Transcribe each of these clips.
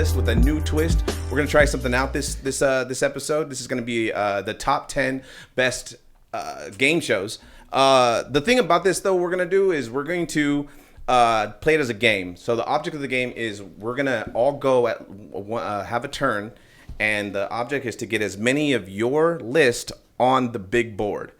list with a new twist. We're gonna try something out this episode. This is gonna be the top 10 best game shows. The thing about this, though, we're gonna do is we're going to play it as a game. So the object of the game is we're gonna all go at have a turn, and the object is to get as many of your list on the big board.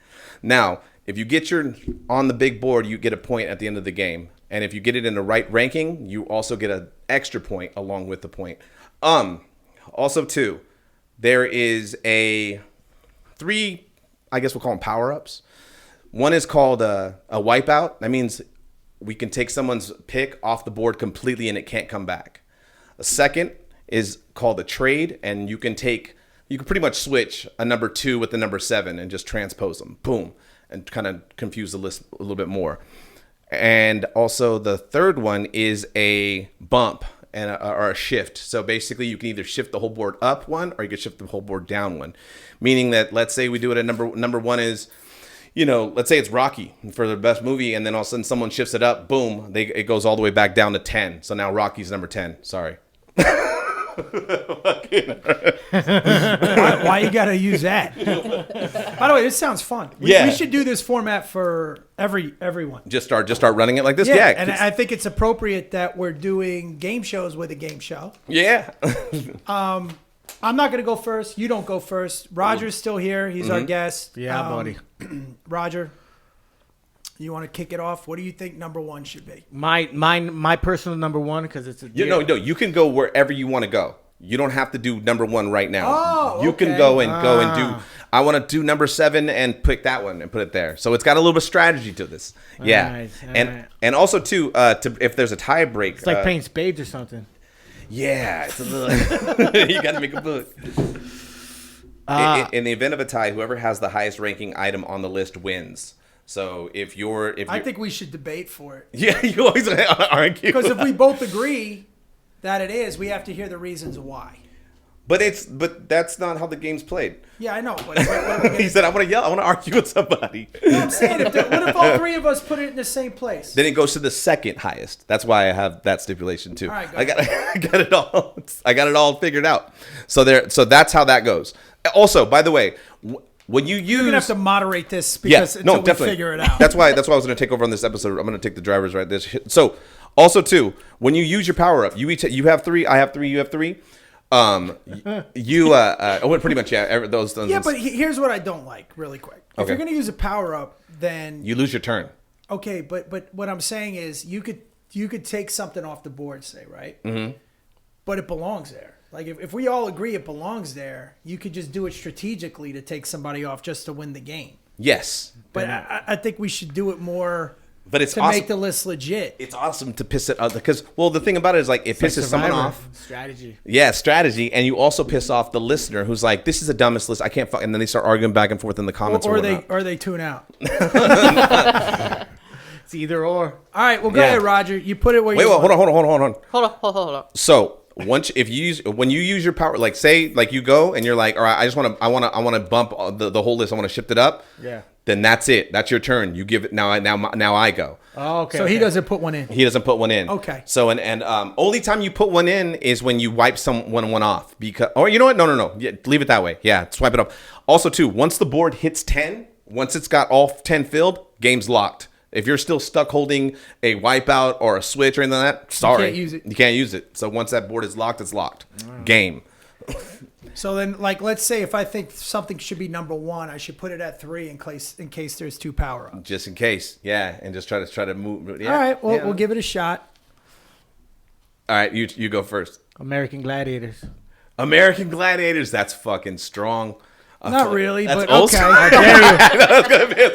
Now, if you get your on the big board, you get a point at the end of the game. And if you get it in the right ranking, you also get an extra point along with the point. Also, too, there is three, I guess we'll call them power-ups. One is called a wipeout. That means we can take someone's pick off the board completely and it can't come back. A second is called a trade, and you can pretty much switch a number 2 with the number 7 and just transpose them. Boom. And kind of confuse the list a little bit more. And also the third one is a bump or a shift. So basically you can either shift the whole board up one or you can shift the whole board down one. Meaning that, let's say we do it at number 1 is, let's say it's Rocky for the best movie, and then all of a sudden someone shifts it up, boom, it goes all the way back down to 10. So now Rocky's number 10. Sorry. Why you gotta use that? By the way, this sounds fun. We should do this format for everyone. Just start running it like this. Yeah, and I think it's appropriate that we're doing game shows with a game show. Yeah. I'm not gonna go first. You don't go first. Roger's still here. He's our guest. Yeah, buddy. Roger, you want to kick it off? What do you think number 1 should be? My personal number 1, because it's a no, you can go wherever you want to go. You don't have to do number 1 right now. Oh, you can go and do. I want to do number 7 and pick that one and put it there. So it's got a little bit of strategy to this. Yeah, and also too, if there's a tie break, it's like playing spades or something. Yeah, it's a little. You got to make a book. In the event of a tie, whoever has the highest ranking item on the list wins. So I think we should debate for it. Yeah, you always argue. Because if we both agree that it is, we have to hear the reasons why. But that's not how the game's played. Yeah, I know. But he said, "I want to yell. I want to argue with somebody." No, I'm saying, what if all 3 of us put it in the same place? Then it goes to the second highest. That's why I have that stipulation too. All right, I got it all. I got it all figured out. So that's how that goes. Also, by the way, when you use, you're gonna have to moderate this because until we figure it out. That's why I was going to take over on this episode. I'm going to take the drivers right this. So also too, when you use your power up, you have 3. I have 3. You have 3. Pretty much those. Yeah, but here's what I don't like, really quick. If you're going to use a power up, then you lose your turn. Okay, but what I'm saying is you could take something off the board, say, right? Mm-hmm. But it belongs there. Like if we all agree it belongs there, you could just do it strategically to take somebody off just to win the game. Yes, but I think we should do it more. But it's to awesome. Make the list legit. It's awesome to piss it out because, the thing about it is like it pisses someone off. Strategy. Yeah, strategy, and you also piss off the listener who's like, "This is the dumbest list. I can't." And then they start arguing back and forth in the comments, or they tune out. It's either or. All right, well, go ahead, Roger. You put it where you. Wait, hold on. Hold on. So when you use your power, like say, like you go and you're like, all right, I want to bump the whole list. I want to shift it up. Yeah. Then that's it. That's your turn. You give it now. I go. Oh, okay. So he doesn't put one in. He doesn't put one in. Okay. So and only time you put one in is when you wipe one off or you know what? No. Yeah, leave it that way. Yeah, swipe it off. Also, too, once the board hits 10, once it's got all 10 filled, game's locked. If you're still stuck holding a wipeout or a switch or anything like that, sorry, you can't use it. So once that board is locked, it's locked. Wow. Game. So then, like, let's say if I think something should be number 1, I should put it at 3 in case there's 2 power ups. Just in case, yeah, and just try to move. Yeah. All right, well, we'll give it a shot. All right, you go first. American Gladiators. American Gladiators. That's fucking strong. Not really, but okay.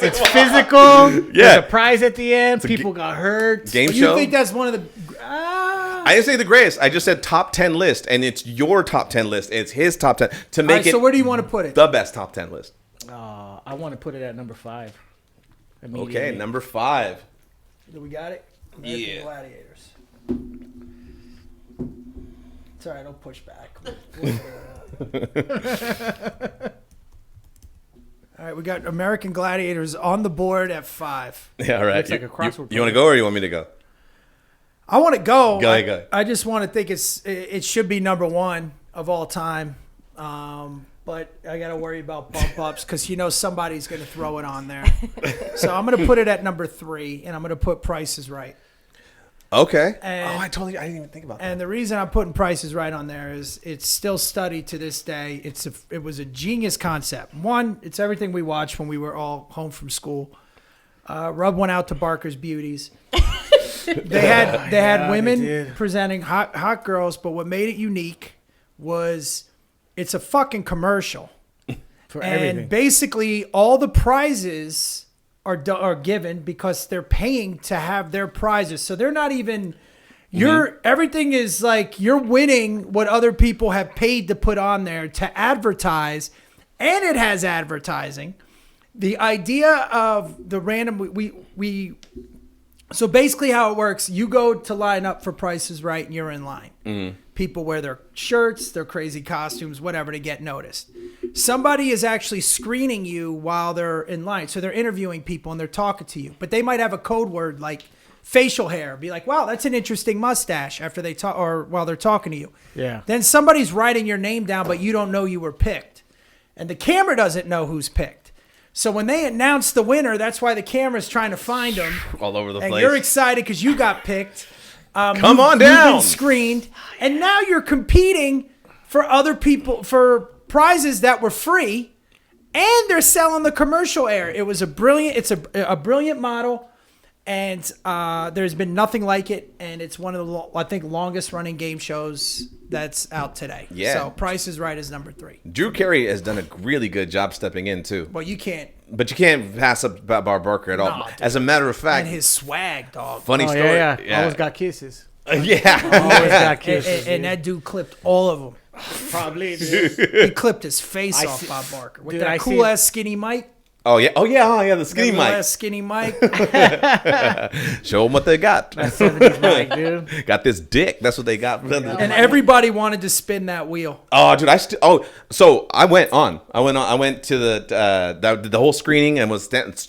It's physical. Yeah. There's a prize at the end. People got hurt. Game show. You think that's one of the... I didn't say the greatest. I just said top 10 list, and it's your top 10 list. It's his top 10 to make it. So where do you want to put it? The best top 10 list. I want to put it at number 5. Okay, number 5. Do we got it? American Gladiators. It's all right. Don't push back. All right, we got American Gladiators on the board at 5. Yeah, all right. Looks like a crossword. You want to go or you want me to go? I want to go. Go ahead. I just want to think it should be number one of all time. But I got to worry about bump ups because somebody's going to throw it on there. So I'm going to put it at number 3, and I'm going to put Price is Right. Okay. And, I didn't even think about that. And the reason I'm putting Price is Right on there is it's still studied to this day. It was a genius concept. One, it's everything we watched when we were all home from school. Rub one out to Barker's Beauties. They had women presenting hot girls, but what made it unique was it's a fucking commercial. For and everything. basically all the prizes are given because they're paying to have their prizes. So they're not even everything is like you're winning what other people have paid to put on there to advertise, and it has advertising. The idea of the random so basically how it works, you go to line up for Price is Right and you're in line. People wear their shirts, their crazy costumes, whatever, to get noticed. Somebody is actually screening you while they're in line. So they're interviewing people and they're talking to you. But they might have a code word like facial hair. Be like, wow, that's an interesting mustache after they talk or while they're talking to you. Yeah. Then somebody's writing your name down, but you don't know you were picked. And the camera doesn't know who's picked. So when they announce the winner, that's why the camera's trying to find them. All over the and place. you're excited because you got picked. Come on down. You've been screened, and now you're competing for other people for prizes that were free, and they're selling the commercial air. It was a brilliant. It's a brilliant model, and there's been nothing like it. And it's one of the I think longest running game shows that's out today. Yeah. So Price is Right is number 3. Drew Carey has done a really good job stepping in too. Well, you can't. But you can't pass up Bob Barker at all. No, dude. As a matter of fact, And his swag, dog. funny Oh, story. yeah. Always got kisses. Yeah. Always got And, kisses. and that dude clipped all of them. Probably, dude. He clipped his face I off see- Bob Barker with Dude, that I cool see- ass skinny mic. Oh yeah. The skinny That little mic. ass skinny mic. Show them what they got. 70s mic, dude. Got this dick. That's what they got. And everybody wanted to spin that wheel. Oh, dude, so I went to the whole screening and you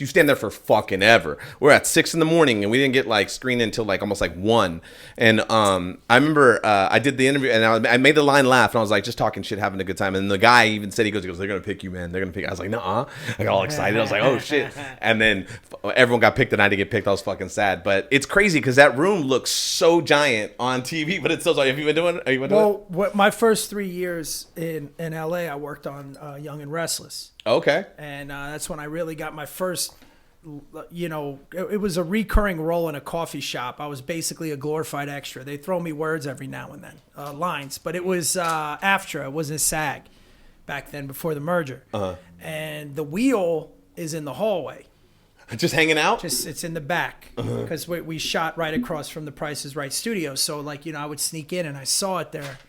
stand there for fucking ever. We're at 6 a.m. and we didn't get like screened until like almost like 1. And I remember I did the interview and I made the line laugh and I was like just talking shit, having a good time. And the guy even said, he goes, they're gonna pick you, man. They're gonna pick you. I was like, nuh-uh. I got all excited. I was like, oh shit. And then everyone got picked and I didn't get picked. I was fucking sad. But it's crazy because that room looks so giant on TV, but it's so sorry. Have you been doing it? Are you been doing it? My first 3 years in LA, I worked on Young and Restless. Okay. And that's when I really got my first, it was a recurring role in a coffee shop. I was basically a glorified extra. They throw me words every now and then, lines. But it was AFTRA. It wasn't SAG back then before the merger. Uh-huh. And the wheel is in the hallway. Just hanging out? It's in the back because we shot right across from the Price is Right studio. So I would sneak in and I saw it there,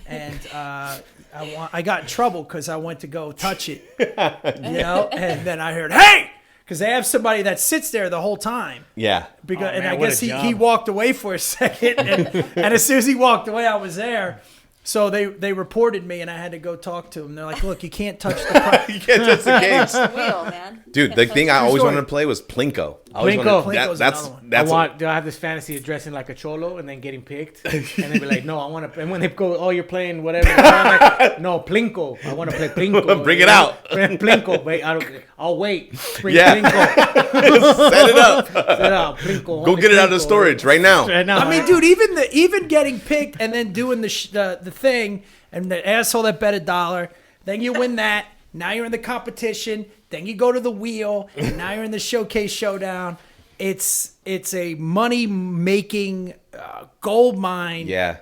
and I got in trouble because I went to go touch it, and then I heard hey, because they have somebody that sits there the whole time. Yeah. Because Oh, man, I what guess a he job. walked away for a second, and as soon as he walked away, I was there. So they reported me, and I had to go talk to him. They're like, "Look, you can't touch the price." You can't touch the games. Wheel, man. Dude, the thing I always story. wanted to play was Plinko. Plinko. Plinko's That's another one. that's Do I have this fantasy of dressing like a cholo and then getting picked? And then be like, no, I want to. And when they go, oh, you're playing whatever. I'm like, no, Plinko. I want to play Plinko. Bring it out. Plinko. Wait, I'll wait. Bring Yeah. Plinko. set it up. Set up, Plinko. Go Only get it out of Plinko. storage right now. Right now. I mean, dude, even getting picked and then doing the thing and the asshole that bet $1, then you win that. Now you're in the competition. Then you go to the wheel, and now you're in the showcase showdown. It's a money making gold mine. Yeah.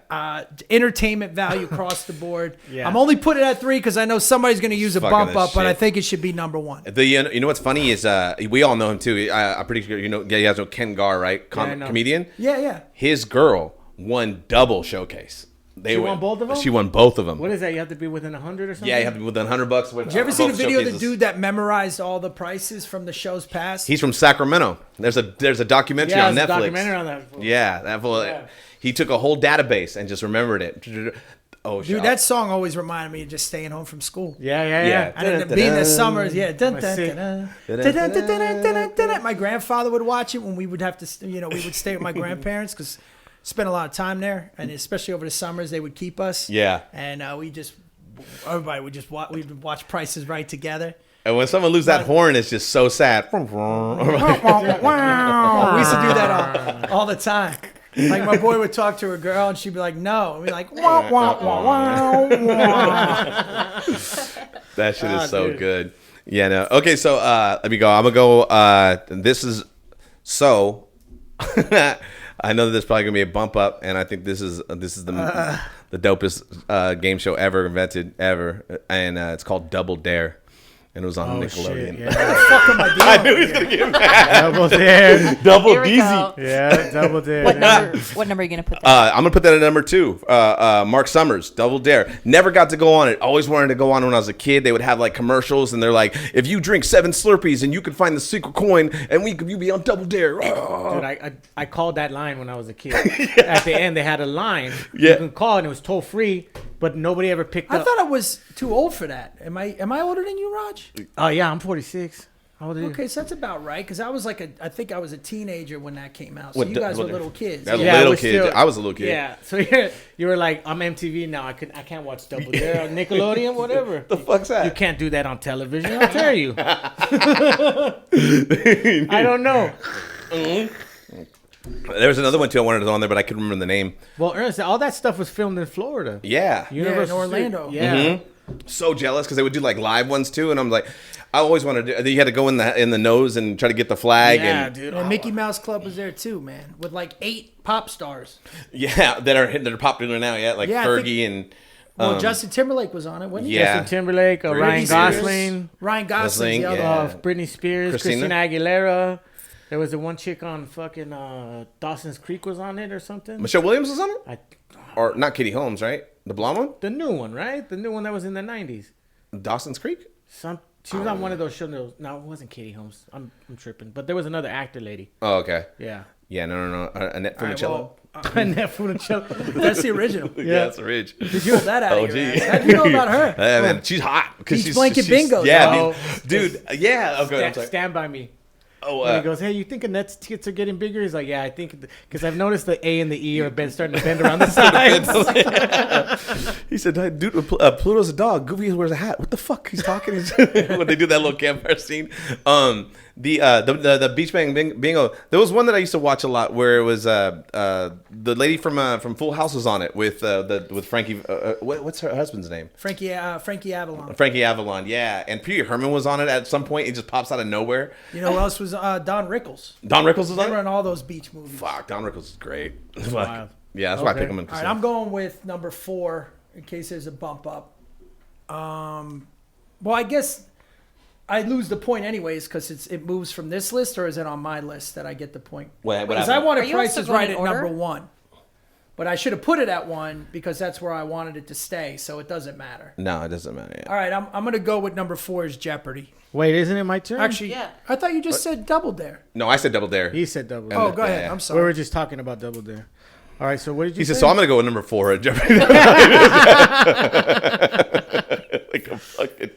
Entertainment value across the board. Yeah. I'm only putting it at 3 because I know somebody's going to use a Fucking bump this up, but I shit. think it should be number 1. You know what's funny is we all know him too. I'm pretty sure you guys know Ken Gar, right? I know. Comedian. Yeah. His girl won double showcase. She won both of them? She won both of them. What is that? You have to be within 100 or something? Yeah, you have to be within $100. Did you ever see the video of the dude that memorized all the prices from the shows past? He's from Sacramento. There's a documentary Yeah, on there's Netflix. a documentary on that. Yeah, that fool. Yeah. He took a whole database and just remembered it. Oh, Dude, shit. that song always reminded me of just staying home from school. Yeah. Yeah. And then being the summers, yeah. Dun, dun, sick. dun, dun, dun, dun, dun, dun, dun, dun, dun. My grandfather would watch it when we would have to, we would stay with my grandparents because spent a lot of time there, and especially over the summers, they would keep us. Yeah. And everybody would just we'd watch Price is Right together. And when someone loses that horn, it's just so sad. We used to do that all the time. Like my boy would talk to a girl and she'd be like, "No," and we'd be like, "Wah wah wah wah wah." That shit is so good. Yeah, no. Okay, so let me go. I'm gonna go. This is so. I know that there's probably gonna be a bump up, and I think this is the dopest game show ever invented ever, and it's called Double Dare. And it was on Nickelodeon. Shit, yeah. What the fuck am I doing? I knew he was gonna get mad. Double Dare. Double Here we DZ. go. Yeah, Double Dare. What number are you gonna put that? I'm gonna put that at number 2. Mark Summers, Double Dare. Never got to go on it. Always wanted to go on when I was a kid. They would have like commercials, and they're like, "If you drink 7 Slurpees, and you can find the secret coin, and you be on Double Dare." Dude, I called that line when I was a kid. At the end, they had a line. Yeah. You can call, and it was toll free, but nobody ever picked I up. thought I was too old for that. Am I older than you, Raj? Oh yeah, I'm 46. How old are you? Okay, so that's about right. Because I think I was a teenager when that came out. So What, you guys were what- little kids. That was Yeah, little we're kid. still- I was a little kid. Yeah, so you were like, I'm MTV now. I can't watch Double Dare on Nickelodeon, whatever. The fuck's that? You can't do that on television. I'll tell you. I don't know. There was another one too I wanted on there, but I couldn't remember the name. Well, Ernest, all that stuff was filmed in Florida. Yeah. in Orlando. Yeah. So jealous because they would do like live ones too, and I'm like, I always wanted to. You had to go in the nose and try to get the flag. Yeah, and, dude. And Mickey Mouse Club was there too, man, with like 8 pop stars. Yeah, that are popular now. Yeah, like Yeah, I Fergie and. Well, Justin Timberlake was on it, wasn't he? Yeah. Justin Timberlake, Ryan Spears. Gosling, Ryan Gosling, Gosling, the other yeah. one. Britney Spears, Christina. Christina Aguilera. There was the one chick on fucking Dawson's Creek was on it or something. Michelle Williams was on it, I, or not? Katie Holmes, right? The blonde one, the new one, right? The new one that was in the 90s. Dawson's Creek. She was on one of those shows. No, it wasn't Katie Holmes. I'm tripping. But there was another actor lady. Oh, okay. Yeah. Yeah, no. Annette All right, Funicello. well, Annette Funicello. that's the original. Yeah, that's rich. Did you pull that out Oh, of your gee. ass? How do you know about her? Yeah, man, she's hot because Beach blanket bingo, Yeah, dog. dude. Yeah. Okay. I'm sorry. Stand by me. Oh, And he goes, "Hey, you think Annette's tits are getting bigger?" He's like, "Yeah, I think because I've noticed the A and the E are starting to bend around the sides." he said, "Hey, dude, Pluto's a dog. Goofy wears a hat. What the fuck? He's talking." When they do that little campfire scene, the beach bang bingo. There was one that I used to watch a lot where it was the lady from Full House was on it with Frankie. What's her husband's name? Frankie Avalon. Frankie Avalon. Yeah, and Pee Wee Herman was on it at some point. It just pops out of nowhere. You know who else was Don Rickles? Don Rickles was They on were it. in all those beach movies. Fuck, Don Rickles is great. Fuck. Wild. Yeah, that's why I Okay. pick him in. All right, I'm going with number 4 in case there's a bump up. Well, I guess I lose the point anyways because it moves from this list, or is it on my list that I get the point? What Because I happened? wanted Are you Price also is going Right in at order? number 1. But I should have put it at 1 because that's where I wanted it to stay, so it doesn't matter. No, it doesn't matter. Yeah. All right, I'm going to go with number 4 is Jeopardy. Wait, isn't it my turn? Actually, Yeah. I thought you just said Double Dare. No, I said Double Dare. he said Double Dare. Oh, And- go ahead. yeah. I'm We sorry. were just talking about Double Dare. All right, so what did you He say? said, so I'm going to go with number 4 at Jeopardy. Like a fucking...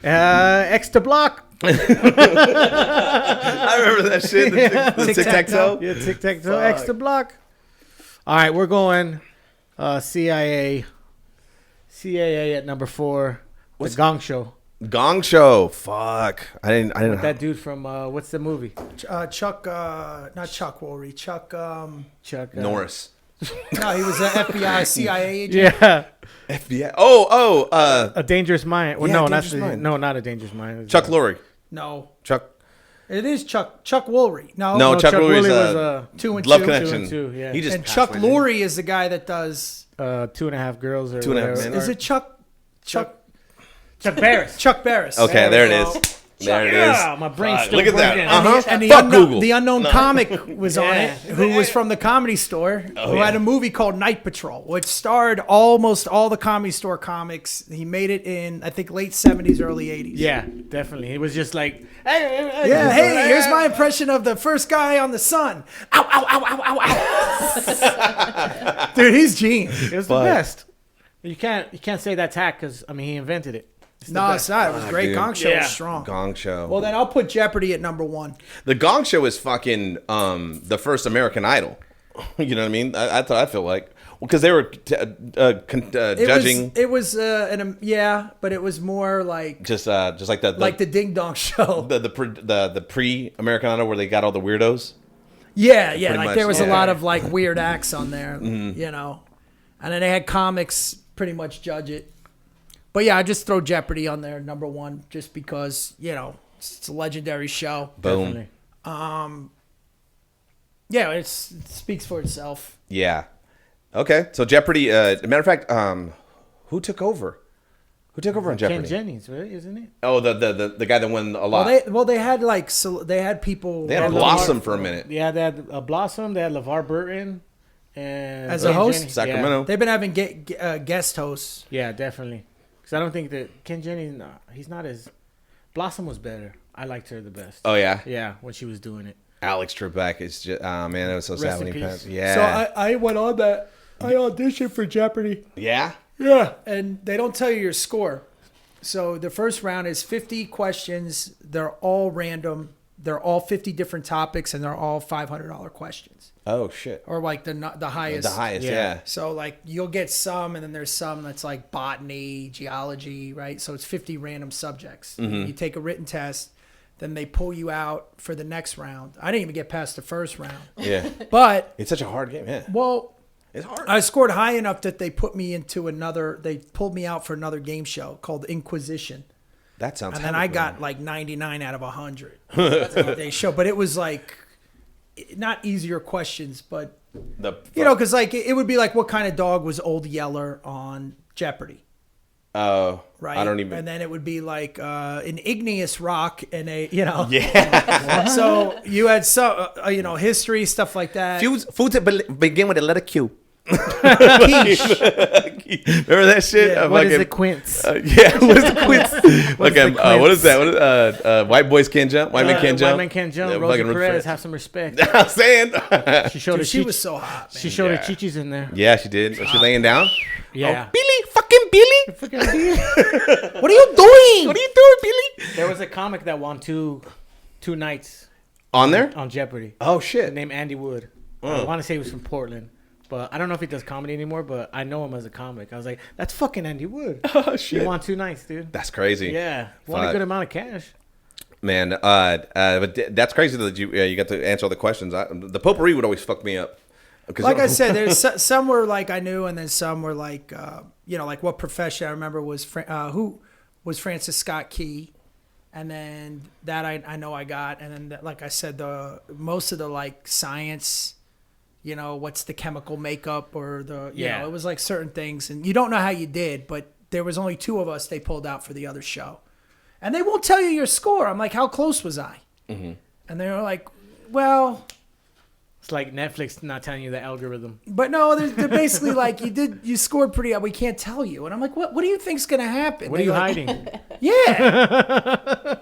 X to block. I remember that shit. The tic-tac-toe. Yeah, tic tac toe. X to block. All right, we're going CIA at number 4. What's- the Gong Show. Gong Show. Fuck. I didn't. That dude from what's the movie? Not Chuck Woolery. Chuck, Chuck Norris. no, he was an FBI, CIA agent. Yeah, FBI. Oh. A Dangerous Mind. Well, Yeah, no, Dangerous not Mind. no, not a Dangerous Mind. It's, Chuck Lorre. No, Chuck. it is Chuck Woolery. No, No, Chuck Lorre's Woolery was 2 and Love 2. Connection. 2 and 2, yeah. He just And passed Chuck away, didn't he? Lorre is the guy that does. 2.5 Girls or 2.5 whatever. Men. Is it Chuck Barris? Chuck Barris? Okay, there it we is. go. There it Yeah, is. my brain's Fuck, still look at that. working. Uh-huh. And the, Fuck unknown, Google. the unknown comic was on Yeah. it, who was from the Comedy Store, who yeah. had a movie called Night Patrol, which starred almost all the Comedy Store comics. He made it in, I think, late 70s, early 80s. Yeah, definitely. It was just like, Yeah, hey, here's my impression of the first guy on the sun. Ow, ow, ow, ow, ow, ow. Dude, he's genius. It was the best. You can't say that's hack because I mean he invented it. No, it's not. It was great. dude. Gong Show Yeah. was strong. Gong Show. Well, then I'll put Jeopardy at number 1. The Gong Show is fucking the first American Idol. You know what I mean? I feel like because they were judging. It was but it was more like Just like the Ding Dong Show. the pre American Idol where they got all the weirdos. Yeah, Pretty like much, there was a yeah. lot of like weird acts on there, you know, and then they had comics pretty much judge it. But yeah, I just throw Jeopardy on there, number 1, just because it's a legendary show. Boom. Definitely. Yeah, it speaks for itself. Yeah. Okay. So Jeopardy. Matter of fact, who took over? Who took over on Ken Jeopardy? Jennings, right? Isn't it? Oh, the guy that won a lot. Well, they had like they had people. They had Blossom for a minute. Yeah, they had Blossom. They had LeVar Burton. And As a host? Jennings. Sacramento. They've been having guest hosts. Yeah, definitely. Because I don't think that Ken Jennings, he's not as... Blossom was better. I liked her the best. Oh yeah. Yeah, when she was doing it. Alex Trebek is just. Oh man, that was so Rest sad when in he peace. passed. Yeah. So I went on that. I auditioned for Jeopardy. yeah. Yeah, and they don't tell you your score. So the first round is 50 questions. They're all random. They're all 50 different topics, and they're all $500 questions, Oh shit. or like the highest. The highest. Yeah. Yeah. So like you'll get some, and then there's some that's like botany, geology, right? So it's 50 random subjects. You take a written test, then they pull you out for the next round. I didn't even get past the first round, Yeah. but It's such a hard game. Yeah. well, It's hard. I scored high enough that they put me into another. They pulled me out for another game show called Inquisition, That sounds. and then hella I cool. got like 99 out of 100. They show, but it was like not easier questions, but because like it would be like, what kind of dog was Old Yeller on Jeopardy? Oh. Right. I don't even. And then it would be like an igneous rock and a Yeah. So you had some history, stuff like that. Foods that begin with the letter Q. Quiche. Remember that shit? Yeah. What is the quince? Yeah, what is the quince? Okay, the what is quince? that? What is, white boys can't jump. White men can't jump. White man can't jump. Yeah, Rosie fucking Perez, have some respect. I'm saying. She showed Dude, her she chichis. was so hot, man. She showed Yeah. her chichis in there. Yeah, she did. Was she laying down? Yeah. Oh, Billy, fucking Billy. What are you doing? What are you doing, Billy? There was a comic that won two nights On there? on Jeopardy. Oh shit. Named Andy Wood. I want to say he was from Portland, but I don't know if he does comedy anymore. But I know him as a comic. I was like, that's fucking Andy Wood. Oh He shit. won 2 nights, dude. That's crazy. Yeah, won Fuck. a good amount of cash. Man, but that's crazy that you got to answer all the questions. The potpourri would always fuck me up. 'Cause Like I said, there's some were like I knew, and then some were like like what profession I remember was who was Francis Scott Key, and then that I know I got, and then like I said, the most of the like science, what's the chemical makeup or the Yeah. it was like certain things, and you don't know how you did, but there was only 2 of us they pulled out for the other show, and they won't tell you your score. I'm like, how close was I? And they were like, well. It's like Netflix not telling you the algorithm. But no, they're basically like, you scored pretty up. We can't tell you. And I'm like, what do you think's going to happen? What are you They're like, hiding? Yeah.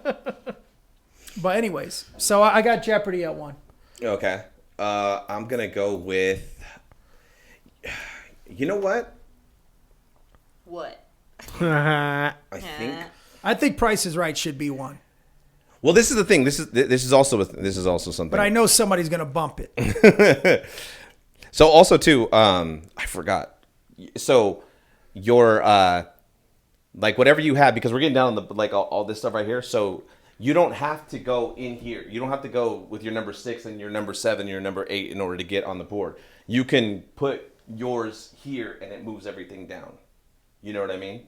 But anyways, so I got Jeopardy at 1. Okay. I'm gonna go with. You know what? What? I think. I think Price is Right should be 1. Well, this is the thing. This is also something. But I know somebody's going to bump it. So also too, I forgot. So your like whatever you have, because we're getting down on the like all this stuff right here. So you don't have to go in here. You don't have to go with your number 6 and your number 7, and your number 8 in order to get on the board. You can put yours here, and it moves everything down. You know what I mean?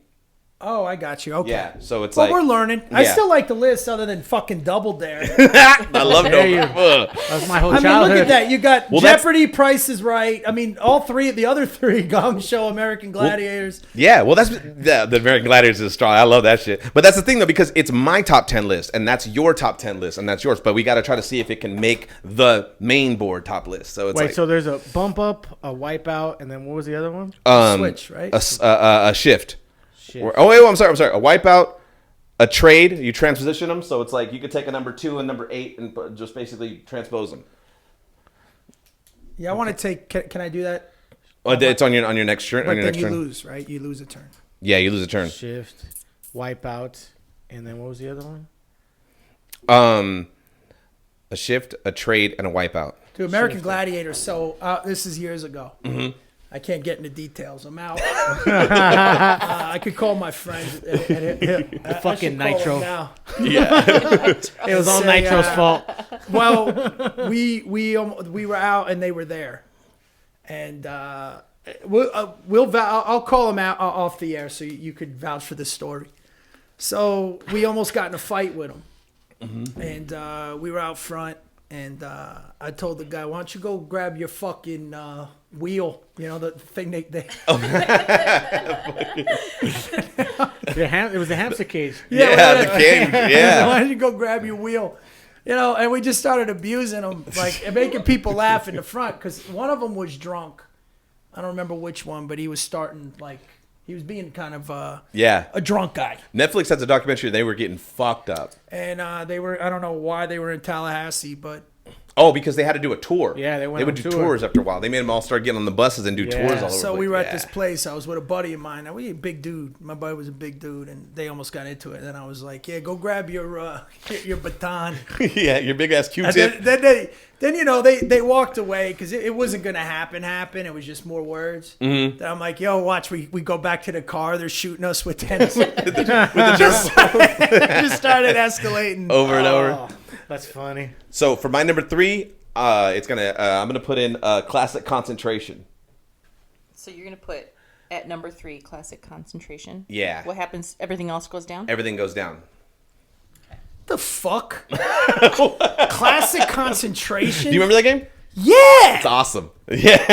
Oh, I got you. Okay. Yeah. So it's Well, like we're learning. I Yeah. still like the list other than fucking Double Dare. I love There you Nova. That's my whole I mean, childhood. look at that. You got Well, that's- Jeopardy, Price is Right. I mean, all 3 of the other 3, Gong Show, American Gladiators. Yeah, well, that's the American Gladiators is strong. I love that shit. But that's the thing, though, because it's my top 10 list, and that's your top 10 list, and that's yours. But we got to try to see if it can make the main board top list. So it's Wait, like so there's a bump up, a wipe out, and then what was the other one? Switch, right? a shift. Shit. I'm sorry. A wipeout, a trade. You transposition them, so it's like you could take a number 2 and number 8 and just basically transpose them. Yeah, I want to take. Can I do that? Oh, it's on your next turn. But On your then next you turn. lose, right? You lose a turn. Yeah, you lose a turn. Shift. Wipeout, and then what was the other one? A shift, a trade, and a wipeout. Dude, American Gladiator. So this is years ago. Mm-hmm. I can't get into details. I'm out. I could call my friends. Fucking Nitro. Yeah. It was all Nitro's fault. Well, we were out and they were there, and I'll call them out off the air so you could vouch for this story. So we almost got in a fight with them, and we were out front, and I told the guy, "Why don't you go grab your fucking wheel? You know, the thing they." It was a hamster cage. Yeah, the game. Yeah. Why don't you go grab your wheel? You know, and we just started abusing them, like and making people laugh in the front because one of them was drunk. I don't remember which one, but he was starting like he was being kind of a drunk guy. Netflix has a documentary. They were getting fucked up, and they were I don't know why they were in Tallahassee, but because they had to do a tour. Yeah, they would do tour. tours after a while. They made them all start getting on the buses and do tours all over. So the we were place. at this place. I was with a buddy of mine. Now we a big dude. My buddy was a big dude, and they almost got into it. And then I was like, "Yeah, go grab your baton." Yeah, your big ass Q-tip. Then you know they walked away because it wasn't gonna happen. It was just more words. Mm-hmm. Then I'm like, "Yo, watch. We go back to the car. They're shooting us with tennis." with the just started escalating over and over. That's funny. So for my number 3, I'm gonna put in classic concentration. So you're gonna put at number 3 classic concentration. Yeah. What happens? Everything else goes down. Everything goes down. The fuck? Classic concentration. Do you remember that game? Yeah. It's awesome. Yeah,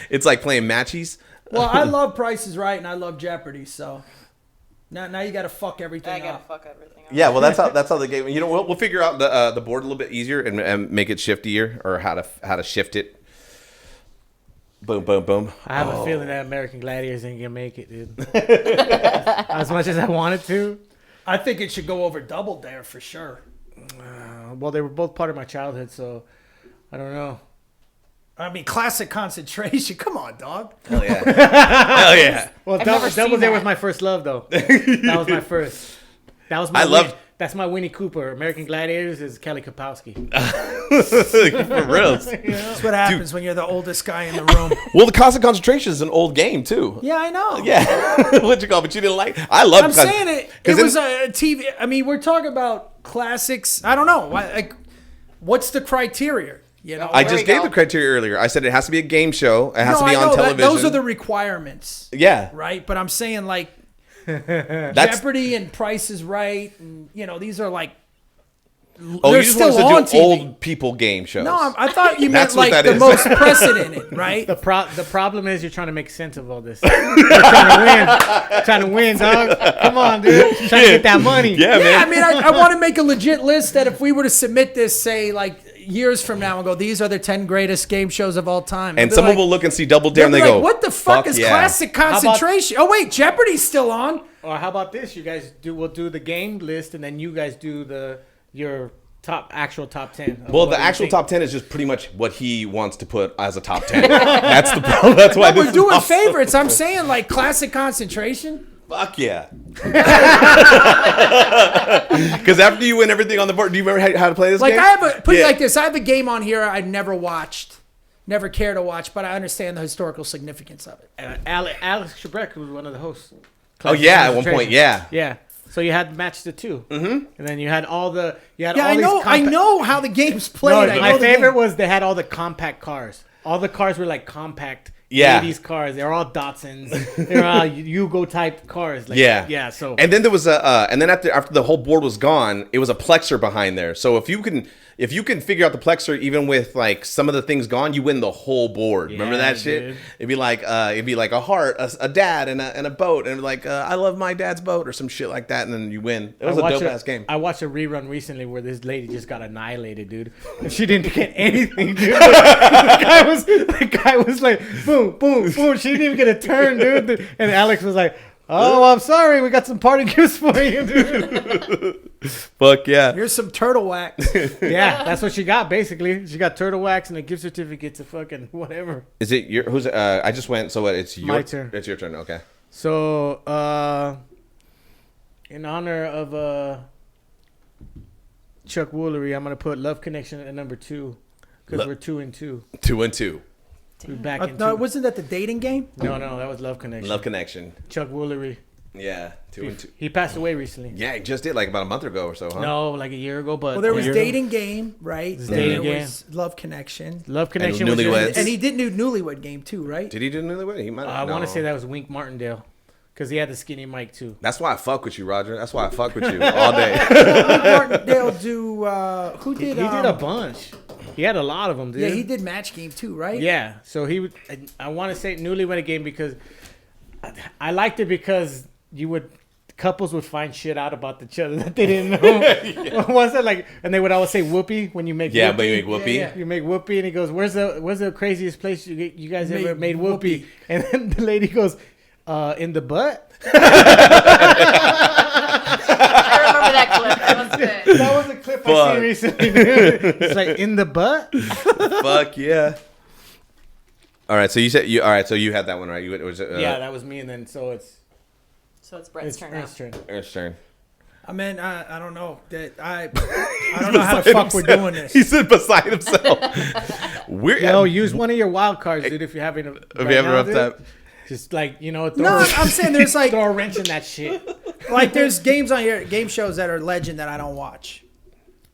it's like playing matchies. Well, I love Price is Right and I love Jeopardy, so now you got to fuck everything I up. gotta fuck everything up. Yeah, well that's how the game. You know, we'll figure out the board a little bit easier and make it shiftier or how to shift it. Boom, boom, boom. I have a feeling that American Gladiators ain't gonna make it, dude. As much as I wanted to. I think it should go over Double Dare for sure. Well, they were both part of my childhood, so I don't know. I mean, classic concentration. Come on, dog. Hell yeah. Hell yeah. Well, I've never Double seen Dare that. was my first love, though. That was my first. That was my. That's my Winnie Cooper. American Gladiators is Kelly Kapowski. For real. That's what happens when you're the oldest guy in the room. Well, the classic concentration is an old game too. Yeah, I know. Yeah. What'd you call it? But you didn't like. I love. I'm saying it was a TV. I mean, we're talking about classics. I don't know. Like, what's the criteria? You know, I There just we gave go. the criteria earlier. I said it has to be a game show. It has to be I on know television. those are the requirements. Yeah. Right, but I'm saying like That's. Jeopardy and Price is Right, and you know these are like. Oh, they're you just want still us on to do TV. old people game shows. No, I thought you meant That's what like that the is. most precedented, right? The problem is you're trying to make sense of all this. You're trying to win, dog. Come on, dude. Trying to get that money. Yeah, Yeah, man. I mean, I want to make a legit list that if we were to submit this, say, like years from now and go, these are the 10 greatest game shows of all time. And They'll be someone like- will look and see Double Dare they'll and be they like, go, what the fuck is yeah. classic concentration? Oh, wait, Jeopardy's still on. Or how about this? You guys we'll do the game list, and then you guys do your actual top 10. Well, the actual top 10 is just pretty much what he wants to put as a top 10. That's the problem. That's why this We're is doing awesome. favorites. I'm saying like classic concentration. Fuck yeah. Because after you win everything on the board, do you remember how to play this Like game? I have put it Yeah. like this. I have a game on here I never watched, never care to watch, but I understand the historical significance of it. Alex Trebek was one of the hosts. Oh, yeah, at one point, yeah. Yeah. So you had match the two, and then you had all the Yeah, all I these know. I know how the game's played. No, I know my the favorite game. was they had all the compact cars. All the cars were like compact. Yeah. 80s cars. They're all Datsuns. They're all Yugo type cars. Like, Yeah. Yeah. So And then there was and then after the whole board was gone, it was a plexer behind there. So if you can figure out the plexer even with like some of the things gone, you win the whole board. Remember Yeah, that shit? dude. It'd be like a heart, a dad, and a boat, and like I love my dad's boat or some shit like that, and then you win. It was a dope ass game. I watched a rerun recently where this lady just got annihilated, dude. And she didn't get anything, dude. The guy was like, boom, boom, boom. She didn't even get a turn, dude. And Alex was like, oh, I'm sorry. We got some party gifts for you, dude. Fuck yeah. Here's some turtle wax. Yeah, that's what she got, basically. She got turtle wax and a gift certificate to fucking whatever. Is it your who's I just went, so it's your My turn. It's your turn, okay. So, In honor of Chuck Woolery, I'm gonna put Love Connection at number 2 because we're 2 and 2. 2 and 2. We're back in No, 2. wasn't that the dating game? No, that was Love Connection. Love Connection. Chuck Woolery. Yeah, 2 and 2. He passed away recently. Yeah, he just did like about a month ago or so, huh? No, like a year ago. But Well, there was Yeah. dating game, right? This Then dating there game. was Love Connection, Love Connection And was Newlyweds. and he did do Newlywed Game too, right? Did he do Newlywed? He might. I want to say that was Wink Martindale because he had the skinny mic too. That's why I fuck with you, Roger. That's why I fuck with you all day. Martindale do who He did? did a bunch. He had a lot of them, dude. Yeah, he did Match Game too, right? Yeah, so he would. I want to say Newlywed Game because I liked it because couples would find shit out about each other that they didn't know. Was it like? And they would always say "whoopee" when you make. Yeah, whoopee. but you make whoopee. Yeah. You make whoopee, and he goes, "Where's the craziest place you guys ever made whoopee?" whoopee. And then the lady goes, "In the butt." I remember that clip. That was good. That was a clip I Fuck. seen recently. Dude. It's like in the butt. Fuck yeah. All right, so you said you. All right, so you had that one right. You was Yeah, that was me, and then so it's So it's Brett's turn now. Ernst's turn. Ernst's turn. I mean, I don't know that I don't know how the fuck we're doing this. He said beside himself. We're Yo, use one of your wild cards, dude. If you're having a If you have a rough time. just like throw, No, I'm saying there's like throw a wrench in that shit. there's games on here, game shows that are legend that I don't watch,